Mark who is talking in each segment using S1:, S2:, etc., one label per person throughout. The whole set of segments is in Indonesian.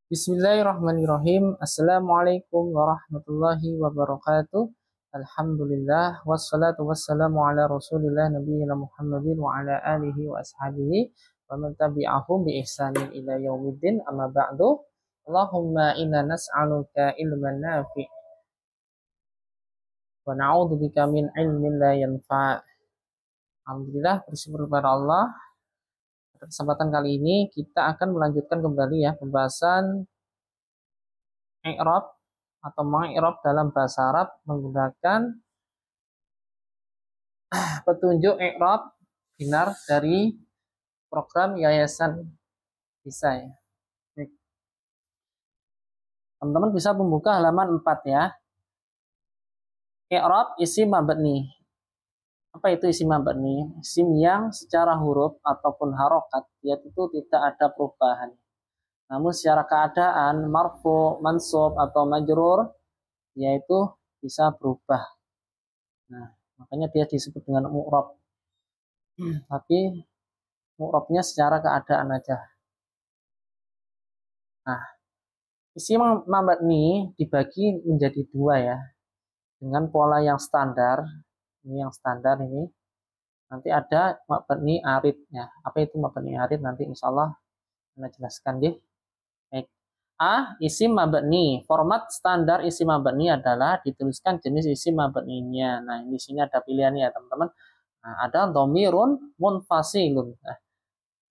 S1: Bismillahirrahmanirrahim. Assalamualaikum warahmatullahi wabarakatuh. Alhamdulillah wassalatu wassalamu ala Rasulillah nabiyina Muhammadin wa ala alihi wa ashabihi wa man tabi'ahum bi ihsanin ila yaumiddin amma ba'du. Allahumma inna nas'aluka ilman nafi' wa na'udzubika min ilmin la yanfa'. Alhamdulillah, bersyukur kepada Allah. Pada kesempatan kali ini kita akan melanjutkan kembali ya pembahasan i'rab atau mengi'rab dalam bahasa Arab menggunakan petunjuk i'rab binar dari program Yayasan Bisa ya. Teman-teman bisa membuka halaman 4 ya. I'rab isim mabni. Apa itu isim mabni? Isim yang secara huruf ataupun harokat yaitu tidak ada perubahan. Namun secara keadaan marfu, mansub atau majrur yaitu bisa berubah. Nah, makanya dia disebut dengan mu'rab. Tapi mu'rabnya secara keadaan aja. Nah, isim mabni dibagi menjadi dua ya. Dengan pola yang standar. Ini yang standar ini. Nanti ada mabni arid ya. Apa itu mabni arid? Nanti insya Allah saya jelaskan deh. Baik. Isim mabni. Format standar isim mabni adalah dituliskan jenis isim mabninya. Nah, di sini ada pilihannya ya, teman-teman. Nah, ada dhamirun munfasilun. Nah,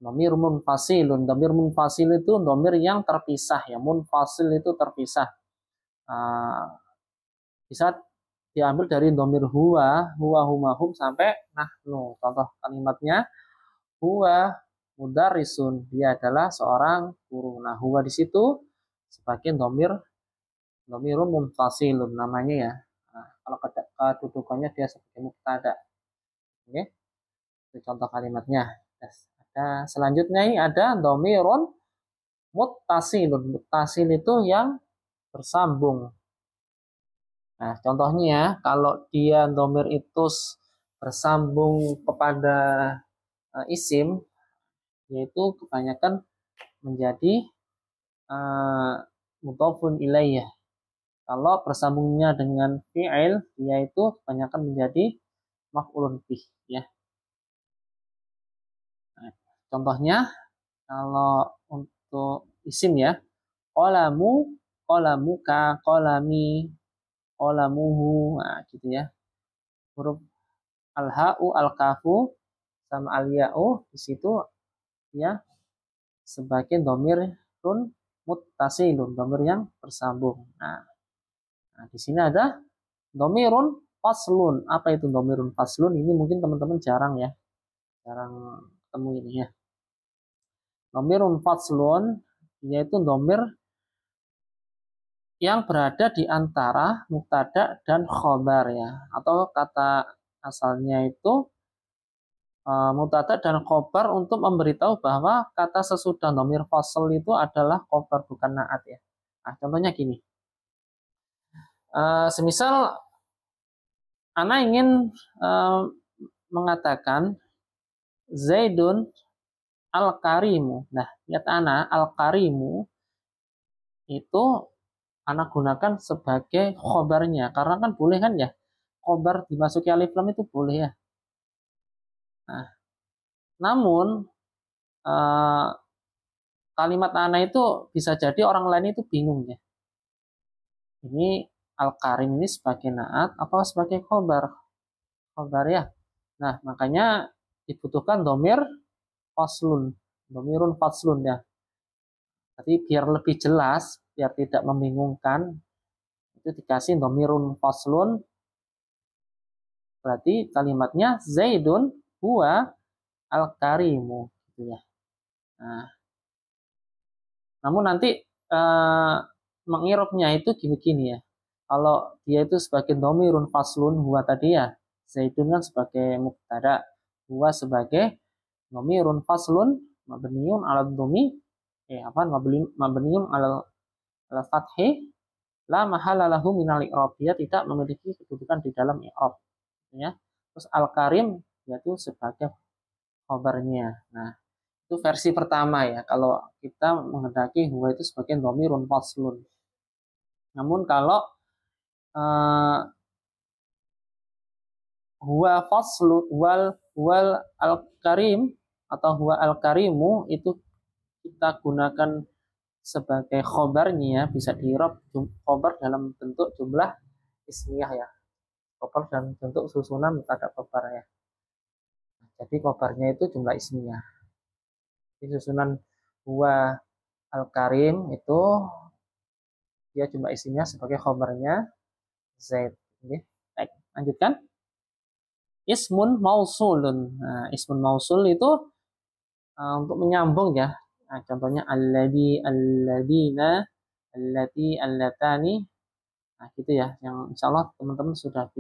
S1: dhamir munfasilun. Dhamir munfasil itu dhamir yang terpisah ya. Munfasil itu terpisah. Bisa diambil dari dhamir huwa, huma, hum sampai nahnu. Contoh kalimatnya huwa mudarrisun, dia adalah seorang guru. Nah, huwa di situ sebagai dhamirun munfasilun namanya ya. Nah, kalau kedudukannya dia sebagai mubtada. Oke. Itu contoh kalimatnya. Ada selanjutnya ini ada dhamirun muttasilun. Muttasil itu yang bersambung. Nah, contohnya kalau dia dhamir itu bersambung kepada isim, yaitu kebanyakan menjadi mudhofun ilaih. Kalau bersambungnya dengan fi'il, yaitu kebanyakan menjadi maf'ulun bih ya. Nah, contohnya kalau untuk isim ya, qalamu, qalamuka, qalami, qalamuhu, nah gitu ya. Huruf al-ha'u, al-kafu sama al-ya'u di situ ya sebagai dhamirun muttasilun, dhamir yang bersambung. Nah, di sini ada dhamirun faslun. Apa itu dhamirun faslun? Ini mungkin teman-teman jarang ya. Jarang ketemu ini ya. Dhamirun faslun yaitu dhamir yang berada di antara mubtada dan khobar ya. Atau kata asalnya itu mubtada dan khobar untuk memberitahu bahwa kata sesudah dhamir fasl itu adalah khobar bukan naat ya. Nah, contohnya gini. Semisal ana ingin mengatakan Zaidun al-karimu. Nah, lihat ana al-karimu itu ana gunakan sebagai khobarnya karena kan boleh kan ya. Khobar dimasuki alif lam itu boleh ya. Nah, namun kalimat ana itu bisa jadi orang lain itu bingung ya. Ini al-karim ini sebagai naat atau sebagai khobar? Khobar ya. Nah, makanya dibutuhkan dhamir faslun. Dhamirun faslun ya. Jadi biar lebih jelas, biar tidak membingungkan, itu dikasih dhamirun faslun. Berarti kalimatnya Zaidun huwa al-karimu gitu ya. Nah, namun nanti mengirobnya itu gini-gini ya. Kalau dia itu sebagai dhamirun faslun huwa tadi ya, Zaidun kan sebagai mubtada, huwa sebagai dhamirun faslun mabniun ala dhumi mabniun ala fathi la mahala lahu minal i'rab, dia tidak memiliki kedudukan di dalam i'rab ya. Terus al-karim yaitu sebagai khabarnya. Nah, Itu versi pertama ya, kalau kita menghendaki huwa itu sebagai dhamirun faslun. Namun kalau uh, huwa faslu wal al-karim atau huwa al-karimu itu kita gunakan sebagai khobarnya ya, bisa diirob khobar dalam bentuk jumlah ismiyah ya. Khobar dalam bentuk susunan mubtada khobar ya. Jadi khobarnya itu jumlah ismiyah. Di susunan huwa al-karim itu dia jumlah isinya sebagai khobarnya Zaid. Oke. Baik, lanjutkan. Ismun mausulun. Nah, ismun mausul itu untuk menyambung ya. Nah, contohnya alladzi, alladina, allati, allatani. Nah, gitu ya. Yang insya Allah teman-teman sudah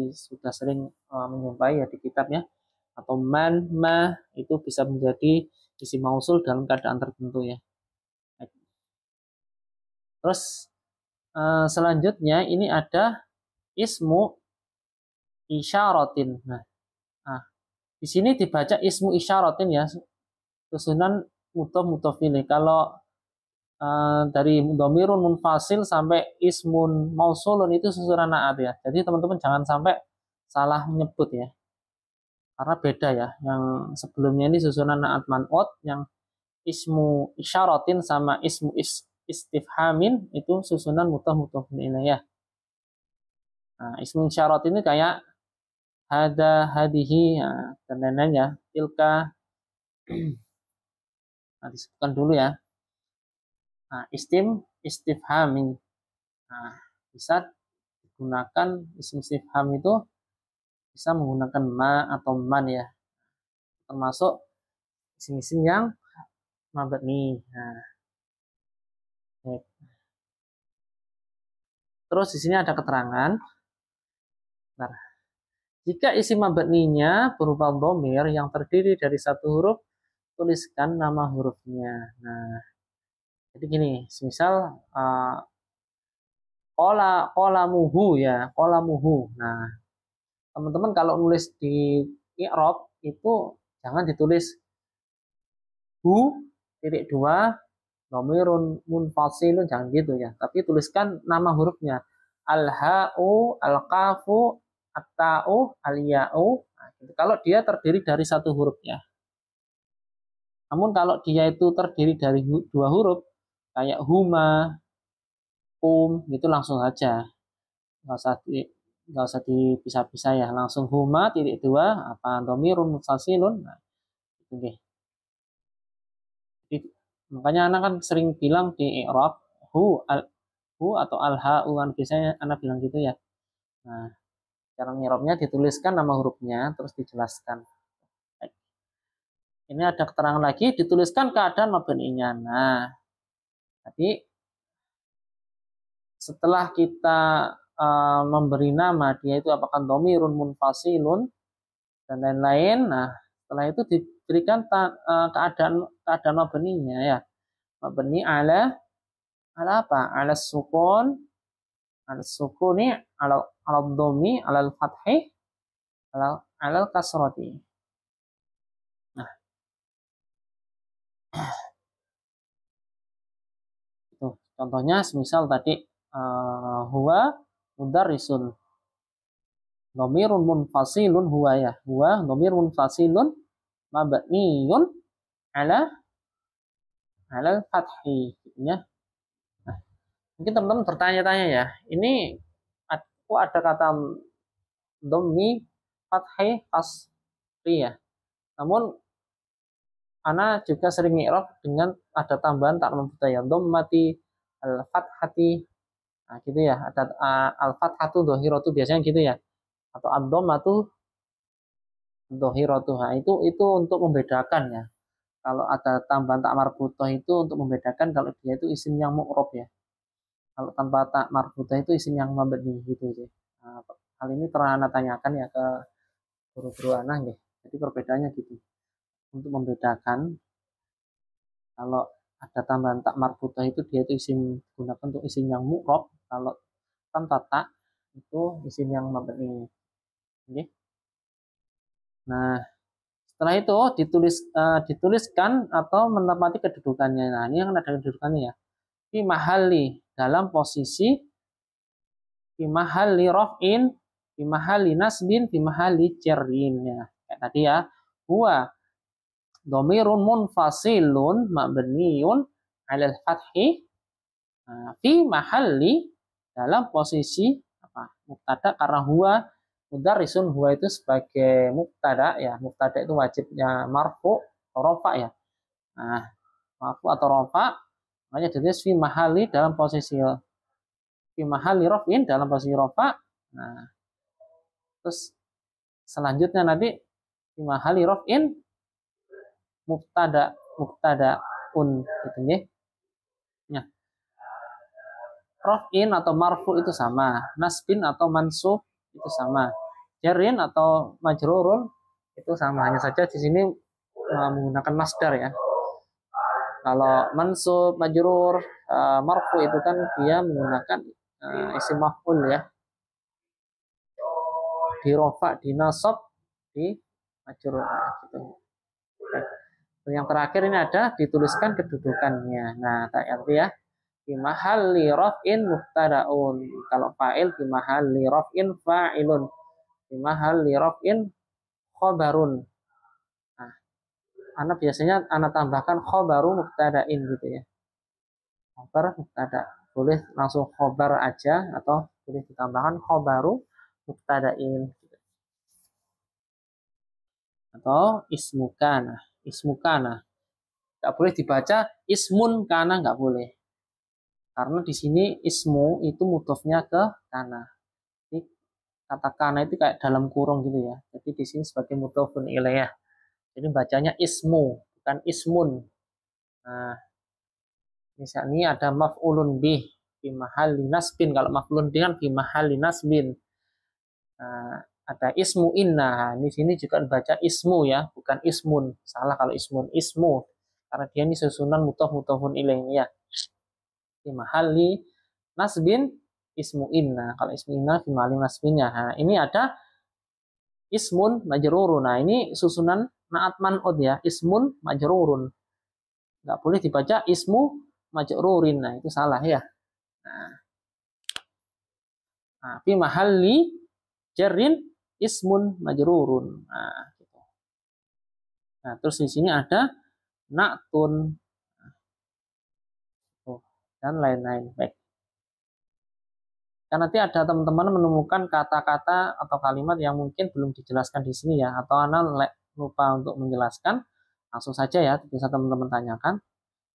S1: sering menjumpai ya di kitabnya. Atau man, ma itu bisa menjadi isim mausul dalam keadaan tertentu ya. Terus selanjutnya ini ada ismu isyaratin. Nah, di sini dibaca ismu isyaratin ya, susunan mudhof ini. Kalau dari dhamirun munfasil sampai ismun mausulun itu susunan naat ya. Jadi teman-teman jangan sampai salah menyebut ya. Karena beda ya. Yang sebelumnya ini susunan naat man'ut, yang ismu isyaratin sama ismu istifhamin itu susunan mudhof ini ya. Nah, ismu isyarat ini kayak hada, hadihi, ya, dan lain-lain ya. Tilka, nah, disebutkan dulu ya. Nah, istifhamin. Nah, bisa digunakan isim istifham itu bisa menggunakan ma atau man ya. Termasuk isim-isim yang mabni. Nah, terus di sini ada keterangan. Nah, jika isim mabninya berupa dhamir yang terdiri dari satu huruf, tuliskan nama hurufnya. Nah, jadi gini, misal qalamuhu ya, qalamuhu. Nah, teman-teman kalau nulis di i'rab itu jangan ditulis hu titik dua dhamirun munfasilun, jangan gitu ya. Tapi tuliskan nama hurufnya. Al-ha'u, al-qafu, at-ta'u, al-ya'u. Nah, gitu. Kalau dia terdiri dari satu huruf ya. Namun kalau dia itu terdiri dari dua huruf kayak huma, gitu langsung aja, nggak usah dipisah-pisah ya, langsung huma titik dua apa dhamirun mutasilun. Nah, itu deh. Jadi, makanya anak kan sering bilang di i'rab hu atau al ha kan biasanya anak bilang gitu ya. Nah, cara i'rabnya dituliskan nama hurufnya terus dijelaskan. Ini ada keterangan lagi, dituliskan keadaan mabninya. Nah, jadi setelah kita memberi nama dia itu apakah dhamirun munfasilun dan lain-lain. Nah, setelah itu diberikan keadaan mabninya ya. Mabni ala apa? Ala sukuni, ala dhammi, ala fathi, ala kasrati. Nah, itu contohnya semisal tadi huwa mudarrisun. Dhamirun munfasilun huwa ya. Huwa dhamirun munfasilun mabniyun ala fathi ya. Nah, mungkin teman-teman bertanya-tanya ya. Ini aku ada kata dhammi fathi kasri ya. Namun ana juga sering i'rab dengan ada tambahan tak membudaya dhammati al-fathati. Nah, gitu ya. Ada al-fathatu dhahiratu biasanya gitu ya. Atau ad-dhammatu dhahiratu. Nah, itu untuk membedakan ya. Kalau ada tambahan tak marbutah itu untuk membedakan kalau dia itu isim yang mu'rab ya. Kalau tanpa tak marbutah itu isim yang mabni gitu sih. Nah, hal ini pernah anda tanyakan ya ke guru-guru anak ya. Jadi perbedaannya gitu. Untuk membedakan kalau ada tambahan tak marbutah itu dia itu isim gunakan untuk isim yang mu'rab. Kalau tanpa tak itu isim yang mabni. Oke. Nah, Setelah itu dituliskan atau menempati kedudukannya. Nah, ini yang ada kedudukannya ya. Fi mahalli, dalam posisi fi mahalli raf'in, fi mahalli nasbin, fi mahalli jarrin ya. Kayak tadi ya. Huwa dhamirun munfasilun mabniun 'alal fathi fi mahalli, dalam posisi apa? Mubtada, karena huwa mudarrisun, huwa itu sebagai mubtada ya. Mubtada itu wajibnya marfu atau rofa ya. Nah, marfu atau rofa makanya ditulis fi mahalli, dalam posisi fi mahalli raf'in, dalam posisi rofa. Nah, terus selanjutnya nanti fi mahalli raf'in mubtadaun gitu ya. Ya. Raf'in atau marfu itu sama, nasbin atau mansub itu sama, jarin atau majrurun itu sama. Hanya saja di sini menggunakan masdar ya. Kalau mansub, majrur, marfu itu kan dia menggunakan isim maf'ul ya. Di rofa, di nasab, di majrur gitu. Yang terakhir ini ada dituliskan kedudukannya. Nah, tak arti ya. Fi mahalli raf'in mubtadaun. Kalau fa'il fi mahalli raf'in fa'ilun. Fi mahalli raf'in khobarun. Nah, anak biasanya anak tambahkan khobaru mubtada'in gitu ya. Khobar mubtada. Boleh langsung khobar aja atau boleh ditambahkan khobaru mubtada'in. Atau ismukana. Ismukana. Nggak boleh dibaca ismun kana, nggak boleh. Karena di sini ismu itu mudhofnya ke kana. Jadi kata kana itu kayak dalam kurung gitu ya. Jadi di sini sebagai mudhofun ilaih. Jadi bacanya ismu, bukan ismun. Nah, misalnya ada maf'ulun bih fi mahalli nasbin. Kalau maf'ulun bih kan fi mahalli nasbin. Nah, ada ismu inna. Di sini juga baca ismu ya, bukan ismun. Salah kalau ismun, ismu. Karena dia ini susunan mudhofun ilaih ya. Fi mahalli nasbin ismu inna. Kalau ismu inna fi mahalli nasbinnya. Nah, ini ada ismun majrurun. Nah, ini susunan naat man'ud ya. Ismun majrurun. Nggak boleh dibaca ismu majrurin. Nah, itu salah ya. Nah, fi mahalli jarrin ismun majrurun. Nah, gitu. Nah, terus di sini ada na'tun dan lain-lain. Baik. Dan nanti ada teman-teman menemukan kata-kata atau kalimat yang mungkin belum dijelaskan di sini ya, atau Anda lupa untuk menjelaskan, langsung saja ya, bisa teman-teman tanyakan.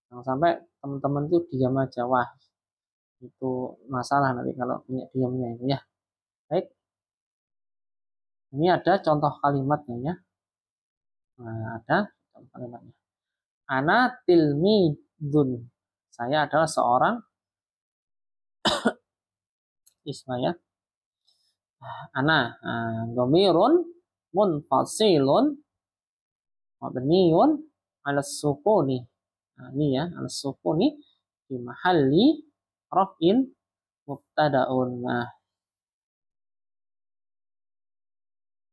S1: Jangan sampai teman-teman itu diam aja, wah itu masalah nanti kalau punya diamnya itu ya. Baik, ini ada contoh kalimatnya ya. Nah, ada contoh kalimatnya. Ana tilmidun, saya adalah seorang isma ya. Ana dhamirun munfasilun mabniun 'ala sukuni. Nah, ini ya, 'ala sukuni di mahalli raf'in mubtada'un. Nah,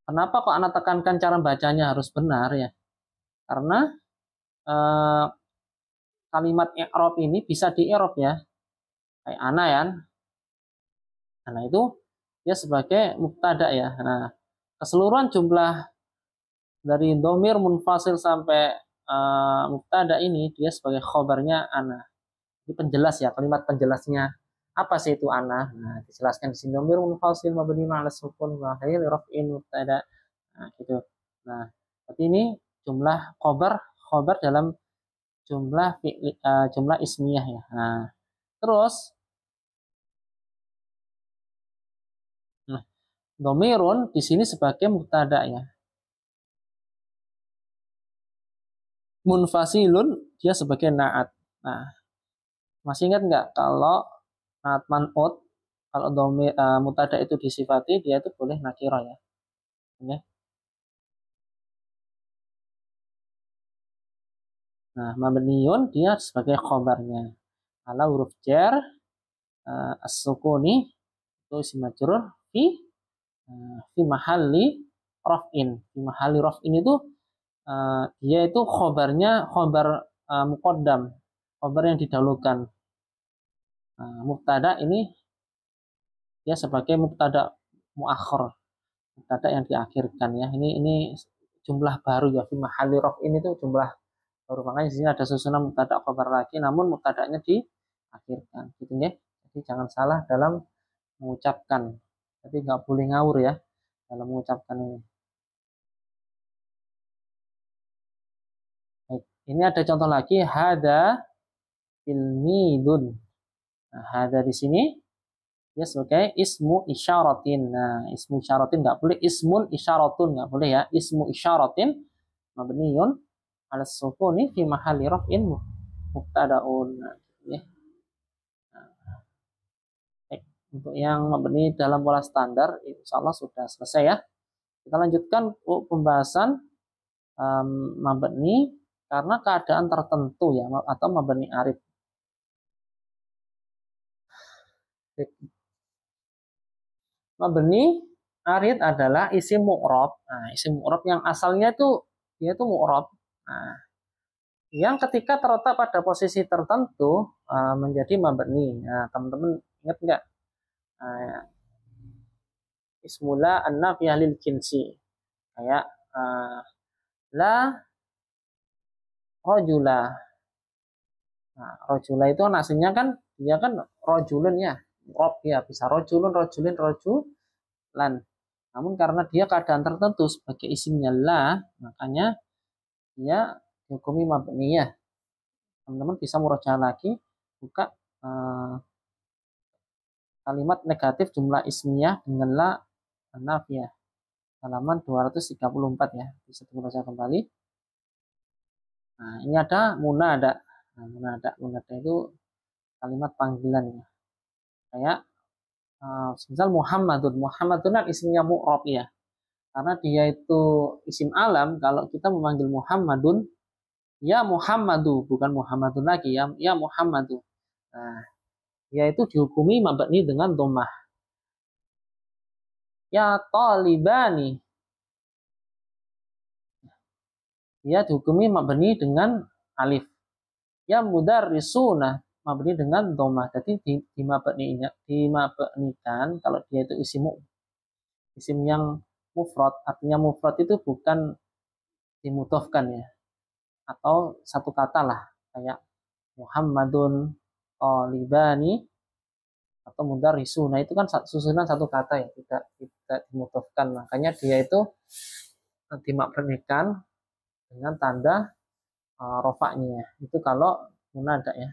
S1: kenapa kok anak tekankan cara bacanya harus benar ya? Karena kalimat i'rab ini bisa di i'rab ya. Kayak ana ya. Nah, itu dia sebagai mubtada ya. Nah, keseluruhan jumlah dari domir munfasil sampai mubtada ini dia sebagai khobarnya ana. Ini penjelas ya, kalimat penjelasnya apa sih itu ana. Nah, dijelaskan di sini domir munfasil mabni 'ala sukun wa ghairi raf'in mubtada. Nah, gitu. Nah, berarti ini jumlah khobar dalam jumlah jumlah ismiyah ya. Nah, terus domirun di sini sebagai mubtada ya. Munfasilun dia sebagai naat. Nah, masih ingat nggak kalau naat man'ud, kalau mubtada itu disifati dia itu boleh nakirah ya. Oke. Nah, mabniun dia sebagai khobarnya. Ala huruf jar as-sukuni itu isim majrur fi mahalli raf'in. Fi mahalli raf'in itu dia itu khobar muqaddam, khobar yang didahulukan. Mubtada ini dia sebagai mubtada muakhir, mubtada yang diakhirkan ya. Ini jumlah baru ya, fi mahalli raf'in itu jumlah baru, makanya di sini ada susunan mubtada khabar lagi, namun mubtadanya diakhirkan gitu ya. Jadi jangan salah dalam mengucapkan, tapi nggak boleh ngawur ya dalam mengucapkan ini. Baik, ini ada contoh lagi, hada ilmidun. Nah, hada di sini dia sebagai ismu isyaratin. Nah, ismu isyaratin nggak boleh, ismun isyaratun nggak boleh ya. Ismu isyaratin mabniun ala sukuni fi mahalli raf'in mubtadaun. Nah, gitu ya. Untuk yang mabni dalam pola standar, insya Allah sudah selesai ya. Kita lanjutkan pembahasan mabni karena keadaan tertentu ya, atau mabni arid. Mabni arid adalah isim mu'rab. Nah, isim mu'rab yang asalnya itu dia itu mu'rab. Nah, yang ketika terletak pada posisi tertentu menjadi mabni. Nah, teman-teman ingat nggak? Nah, ismula an-nafiyah lil jinsi. Kayak la rojula. Nah, rojula itu aslinya kan dia kan rojulun ya. Rob ya, bisa rojulun, rojulin, rojulan. Namun karena dia keadaan tertentu sebagai isimnya la, makanya dia dihukumi mabniyah. Teman-teman bisa murojaah lagi, buka kalimat negatif jumlah ismiyah dengan la nafiyah. Halaman 234 ya. Bisa dibaca kembali. Nah, ini ada munada. Nah, munada itu kalimat panggilan ya. Kayak misal Muhammadun kan isimnya mu'rab ya. Karena dia itu isim alam, kalau kita memanggil Muhammadun, ya Muhammadu, bukan Muhammadun lagi ya, ya Muhammadu. Nah, dia itu dihukumi mabni dengan dhammah. Ya talibani, dia dihukumi mabni dengan alif. Ya mudarrisuna, mabni dengan dhammah. Jadi dimabnikan kalau dia itu isim yang mufrad, artinya mufrad itu bukan dimudhofkan ya, atau satu kata lah, kayak Muhammadun talibani atau mudarrisuna, itu kan susunan satu kata ya, tidak dimudhofkan, makanya dia itu dimabnikan dengan tanda rofaknya. Itu kalau munada ya.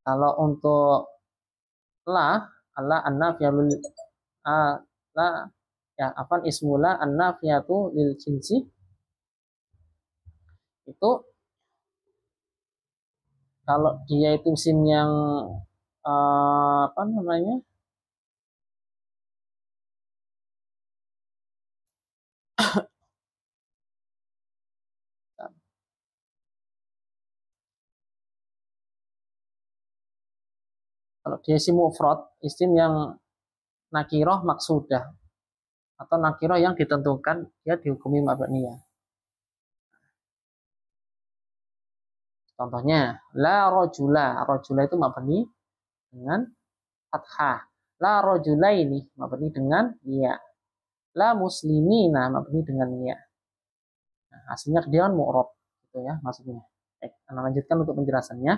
S1: Kalau untuk la, Allah an-nafiyul la ya, apa ismula an-nafiyatu lil jinsi, itu kalau dia itu isim yang apa namanya, kalau dia isim mufrad, isim yang nakiroh maksudah atau nakiroh yang ditentukan, dia dihukumi mabniyah. Contohnya la rojula, rojula itu mabni dengan fathah. La rojula ini mabni dengan ya. La muslimina mabni dengan ya. Nah, hasilnya dia kan mu'rab gitu ya maksudnya. Baik, lanjutkan untuk penjelasannya.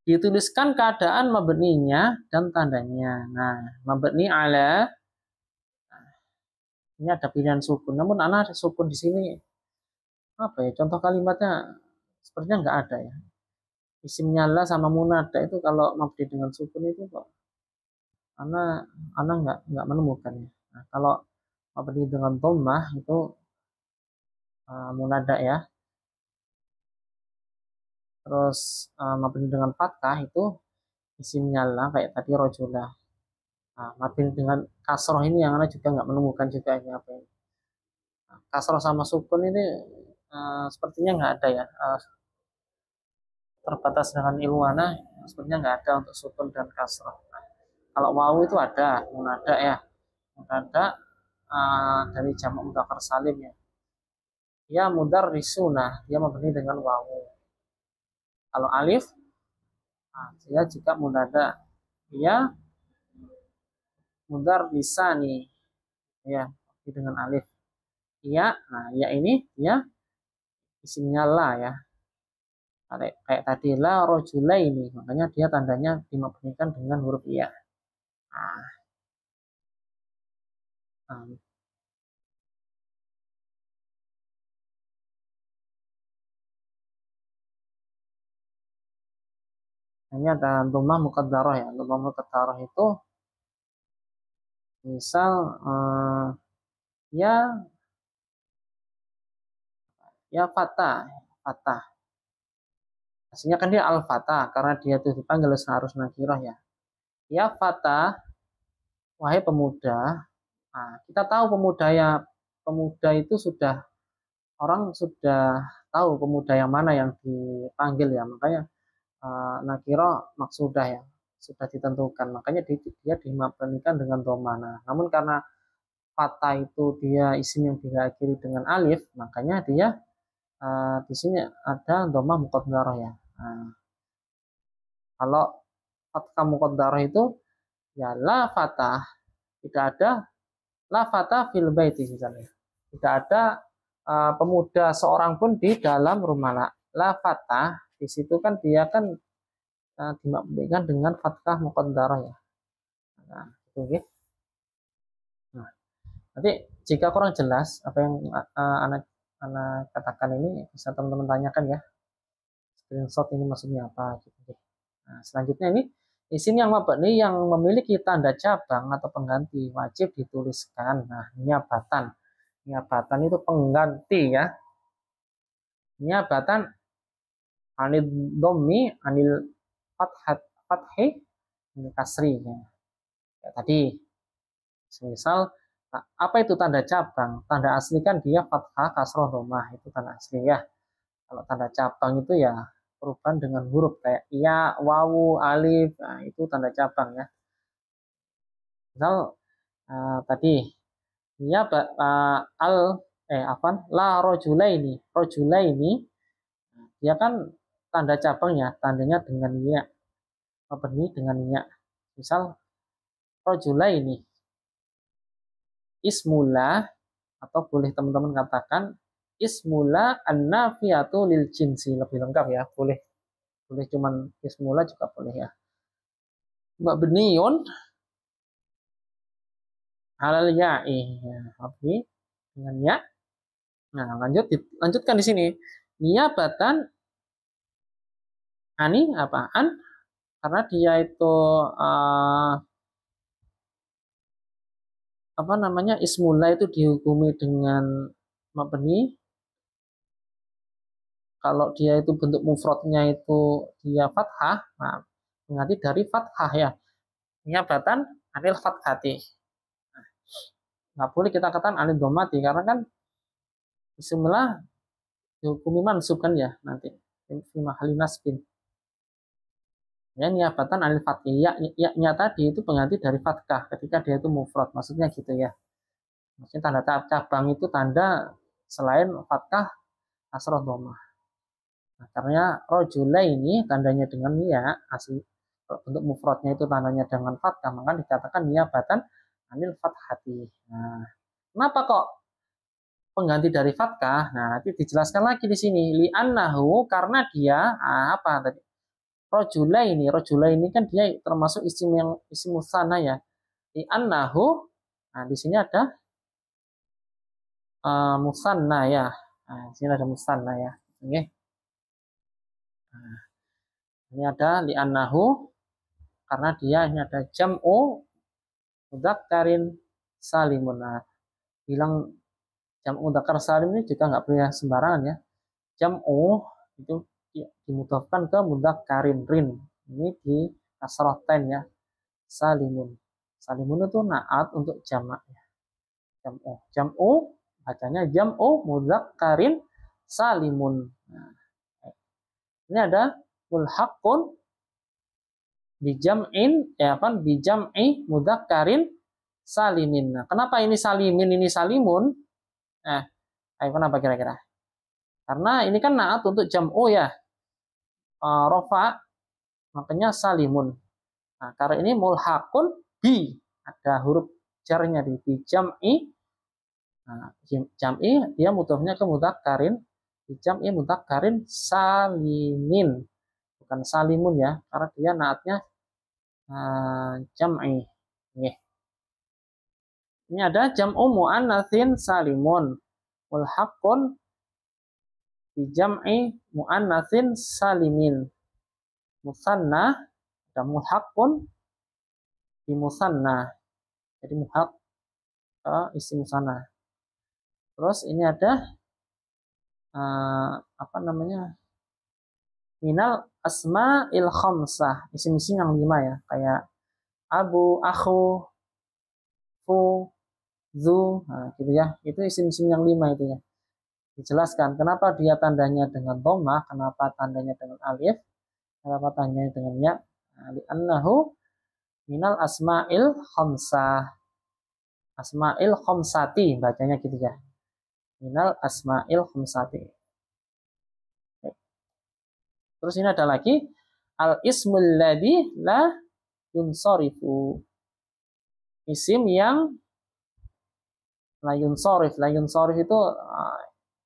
S1: Dituliskan keadaan mabninya dan tandanya. Nah, mabni ala, ini ada pilihan sukun. Namun anak sukun di sini apa ya? Contoh kalimatnya sepertinya nggak ada ya. Isimnya la sama munada itu kalau mabni dengan sukun itu kok anak nggak menemukan ya. Nah, kalau mabni dengan dhammah itu munada ya. Terus mabni dengan fathah itu isimnya la kayak tadi rojula. Nah, mabni dengan kasroh ini yang anak juga nggak menemukan juga ini apa ini. Nah, kasroh sama sukun ini sepertinya nggak ada ya. Terbatas dengan ilmu anak, sepertinya nggak ada untuk sukun dan kasroh. Nah, Kalau wawu itu ada munada ya, munada dari jamak mudzakkar salim ya. Ya mudarrisuna, dia memberi dengan wawu. Kalau alif, dia juga munada. Ya mudarrisani, ya dengan alif. Ya, nah ya ini ya isimnya la ya. Kayak tadi la rojula ini, makanya dia tandanya dimabnikan dengan huruf iya. Nah, ini ada dhammah muqaddarah ya. Dhammah muqaddarah itu misal ya fatah, fatah. Aslinya kan dia al-fatah karena dia itu dipanggil harus nakirah ya. Ya fatah, wahai pemuda. Nah, kita tahu pemuda ya, pemuda itu sudah orang sudah tahu pemuda yang mana yang dipanggil ya, makanya nakiro maksudah ya sudah ditentukan, makanya dia dimabnikan dengan domana. Namun karena fata itu dia isim yang diakhiri dengan alif, makanya dia di sini ada domah muqaddarah ya. Nah, kalau fathah muqaddarah itu ya la fatah, tidak ada la fatah fil baiti misalnya, tidak ada pemuda seorang pun di dalam rumah. La fatah di situ kan dia kan dimabnikan dengan fathah muqaddarah ya. Nah, itu okay. Nah, nanti jika kurang jelas apa yang anak katakan ini bisa teman-teman tanyakan ya. Screenshot ini maksudnya apa gitu. Nah, selanjutnya ini isim yang mabni yang memiliki tanda cabang atau pengganti wajib dituliskan. Nah, niabatan. Niabatan itu pengganti ya. Niabatan anil dhammi anil fathi anil kasri ya. Ya tadi misal apa itu tanda cabang? Tanda asli kan dia fathah kasroh dhammah, itu tanda asli ya. Kalau tanda cabang itu ya perubahan dengan huruf kayak ya, wawu, alif, nah itu tanda cabang ya. Misal tadi ya la rojula ini dia kan tanda cabangnya tandanya dengan ya, apa ini dengan ya. Misal rojula ini ismula, atau boleh teman-teman katakan ismula an-nafiyatu lil jinsi, lebih lengkap ya, boleh cuman ismula juga boleh ya. Mabniun halal ya'i ya, oke dengan ya. Nah, lanjutkan di sini. Niabatan ani apaan? Karena dia itu apa namanya ismula itu dihukumi dengan mabni. Kalau dia itu bentuk mufradnya itu dia fathah, nah berarti dari fathah ya. Niabatan anil fathati. Nggak boleh kita katakan anil domati karena kan bismillah dihukumi mansub kan ya nanti fi mahalli nasbin. Ya niabatan anil fathah. Ya tadi itu pengganti dari fathah ketika dia itu mufrad, maksudnya gitu ya. Maksudnya tanda cabang itu tanda selain fathah asroh domah. Nah, karena rojula ini tandanya dengan ya asli bentuk mufradnya itu tandanya dengan fathah, maka dikatakan niabatan anil fathati. Nah, kenapa kok pengganti dari fathah? Nah, nanti dijelaskan lagi di sini. Li'annahu karena dia apa tadi? Rojula ini kan dia termasuk isim yang isim musanna ya. Li'annahu, nah di sini ada musanna ya. Nah, di sini ada musanna ya. Oke. Nah, ini ada li'annahu karena dia ini ada jam'u mudzakkarin salimun. Nah, bilang jam'u mudzakkar salim ini juga nggak boleh sembarangan ya. Jam'u itu dimudhafkan ke mudzakkarin rin. Ini di kasrah ten ya. Salimun. Salimun itu naat untuk jamak ya. Jam'u bacanya jam'u mudzakkarin salimun. Nah, ini ada mulhaqun bijam'in ya kan bijam'i mudzakkarin salimin. Nah, kenapa ini salimin ini salimun? Ayo kenapa kira-kira? Karena ini kan naat untuk jam'u ya. Rofa makanya salimun. Nah, karena ini mulhaqun bi ada huruf jarnya di jam'i. Nah, jam'i dia mudhofnya ke mudzakkarin, jam'i mudzakkarin salimin. Bukan salimun ya, karena dia naatnya jam'i. Ini ada jam'u muannatsin salimun. Mulhaqun bi jam'i muannatsin salimin. Musanna dan mulhaqun di musanna. Jadi mulhaq isim musanna. Terus ini ada apa namanya? Minal asma'il khamsah. Isim-isim yang 5 ya, kayak abu, akhu, fu, zu, nah gitu ya. Itu isim-isim yang 5 itu ya. Dijelaskan kenapa dia tandanya dengan dhammah, kenapa tandanya dengan alif, kenapa tandanya dengan ya. Li'annahu minal asma'il khamsah. Asma'il khamsati bacanya gitu ya. Minal asma'il khamsati. Terus ini ada lagi al ismul ladzi la yunsarifu. Isim yang la yunsarif itu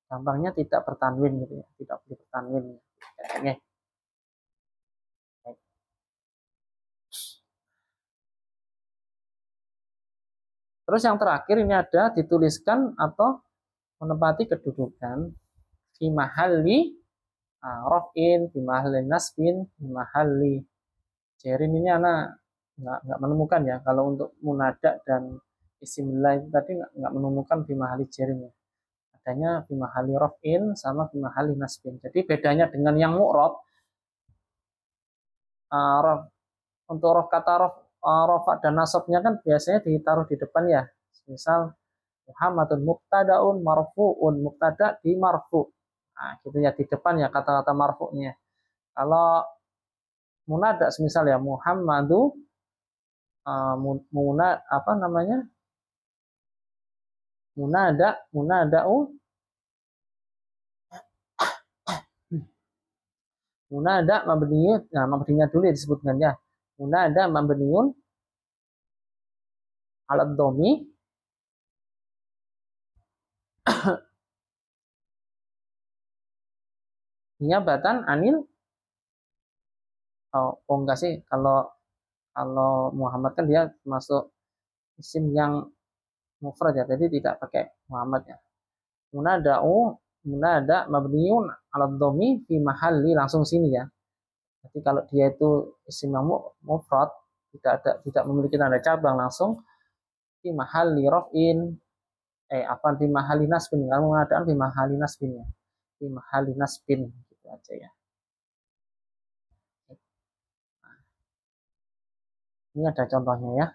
S1: gampangnya tidak bertanwin gitu ya, tidak boleh bertanwin. Oke. Terus yang terakhir ini ada dituliskan atau menempati kedudukan fi mahalli raf'in, fi mahalli nasbin, fi mahalli jerin. Ini anak nggak menemukan ya. Kalau untuk munada dan isimillah itu tadi nggak menemukan fi mahalli jerin ya. Adanya fi mahalli raf'in sama fi mahalli nasbin. Jadi bedanya dengan yang mu'rab, untuk kata rafa dan nasabnya kan biasanya ditaruh di depan ya. Misal Muhammadun mubtadaun marfu'un, mubtada di marfu. Nah, gitu ya di depan ya kata-kata marfu'nya. Kalau munada misal ya Muhammadu apa namanya? Munada'u munada mabniun. Nah, mabninya dulu ya disebutkan ya. Munada mabniun ala dhammi niyabatan anil enggak sih kalau Muhammad kan dia masuk isim yang mufrad ya, jadi tidak pakai Muhammad ya. Munada mabniun ala dhammi fi mahalli langsung sini ya. Jadi kalau dia itu isim yang mufrad tidak memiliki tanda cabang langsung fi mahalli raf'in fi mahalli nasbin. Kalau mengadaan fi mahalli nasbin ya. Fi mahalli nasbin gitu aja ya. Ini ada contohnya ya.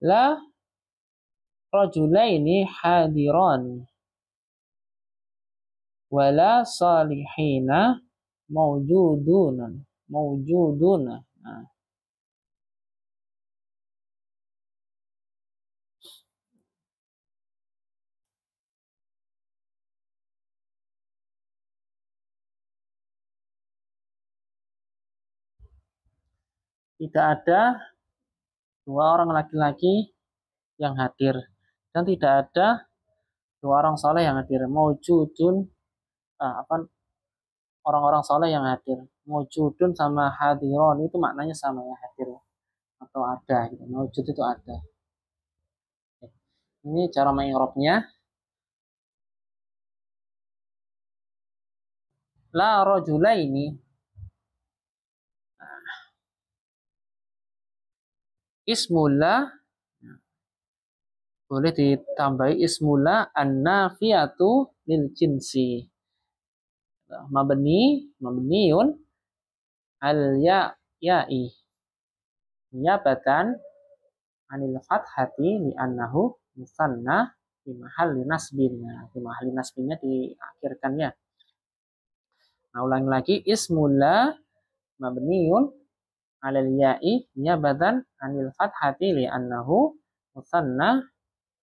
S1: La rajulaini hadirani wala salihina mawjuduna. Nah. Tidak ada dua orang laki-laki yang hadir dan tidak ada dua orang soleh yang hadir. Mawjudun orang-orang soleh yang hadir. Mawjudun sama hadiron itu maknanya sama ya, hadir atau ada gitu. Mawjud itu ada. Ini cara mengi'rabnya. La rajulaini ismula boleh ditambahi ismula an-nafiyatu lil jinsi. Mabniun al ya'i niyabatan anil fathati li'annahu musanna di mahalli nasbin. Nah, di mahalli nasbinnya diakhirkan ya. Nah, ulangi lagi. Ismullah mabniun alal ya'i niyabatan anil fathati li'annahu musanna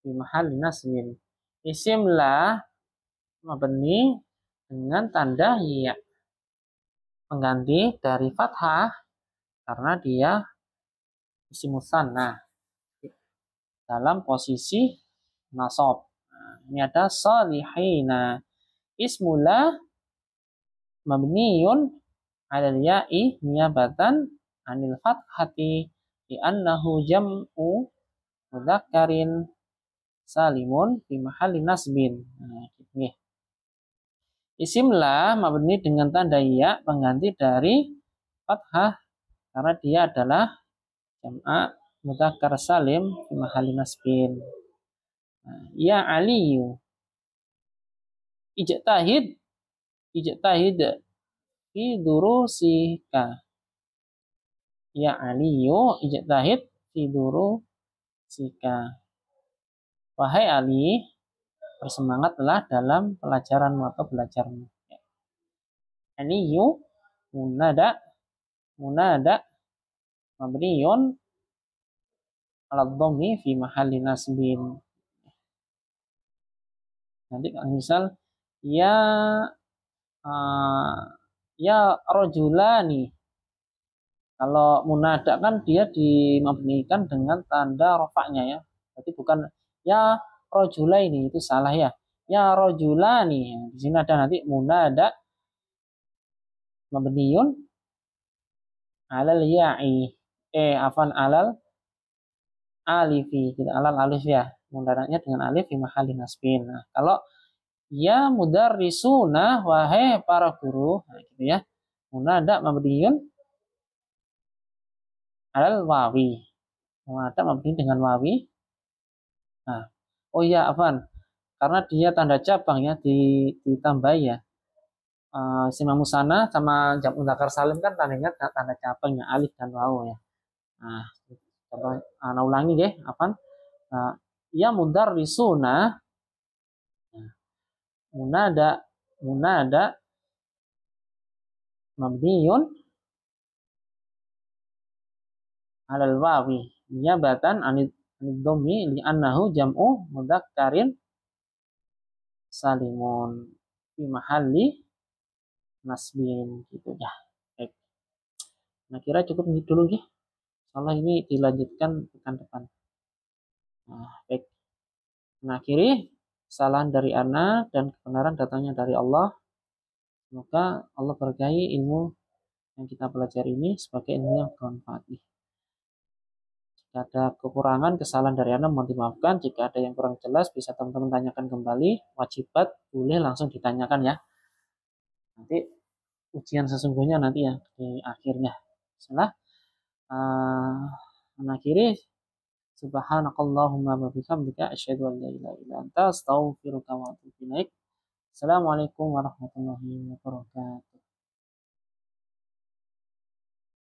S1: di mahalli nasbin. Isim la mabni dengan tanda ya pengganti dari fathah karena dia isim musanna dalam posisi nasab. Nah, ini ada salihina. Ismula mabniun alal ya'i niyabatan anil fathati li'annahu jam'u mudzakkarin salimun fi mahalli nasbin. Nah, gitu. Isim la mabni dengan tanda ya pengganti dari fathah karena dia adalah jam'a mudzakkar salim fi mahalli nasbin. Nah, ya aliyu ijtahid fi durusika. Ya aliyu ijtahid fi durusika. Wahai Ali, bersemangatlah dalam pelajaranmu atau belajarmu. Aliyu munada mabniyun ala dhammi fi mahalli nasbin. Nanti misal ya ya rojulani. Kalau munada kan dia dimabnikan dengan tanda rofaknya ya. Berarti bukan ya rojulaini, itu salah ya. Ya rojulani. Di sini ada nanti munada mabniyun alal ya'i. Afan alal alifi. Kita alal alif ya. Munadanya dengan alif di mahalli nasbin. Nah, kalau ya mudarrisuna, wahai para guru. Nah, gitu ya. Munada mabniyun alal wawi. Munada mabni dengan wawi. Nah, oh ya, afan. Karena dia tanda cabang ya, ditambah ya. Sima musana sama jam mudzakkar salim kan tandanya tanda cabang ya, alif dan waw ya. Nah, coba ulangi ya, afan. Ya mudarrisuna. Nah, munada mabniyun alal wawi niyabatan anid dhammi li'annahu jam'u mudzakkarin salimun fi mahalli nasbin gitu ya. Baik. Nah, kira cukup dulu ya. Insyaallah ini dilanjutkan pekan depan. Nah, baik. Mengakhiri kesalahan dari ana dan kebenaran datangnya dari Allah. Semoga Allah berkahi ilmu yang kita pelajari ini sebagai ilmu yang bermanfaat. Jika ada kekurangan, kesalahan dari Anda mohon dimaafkan. Jika ada yang kurang jelas, bisa teman-teman tanyakan kembali. Wajibat boleh langsung ditanyakan ya. Nanti ujian sesungguhnya nanti ya di akhirnya. Setelah mengakhiri, subhanakallahumma wa bihamdika asyhadu an la ilaha illa anta astaghfiruka wa atubu ilaik. Assalamualaikum warahmatullahi wabarakatuh.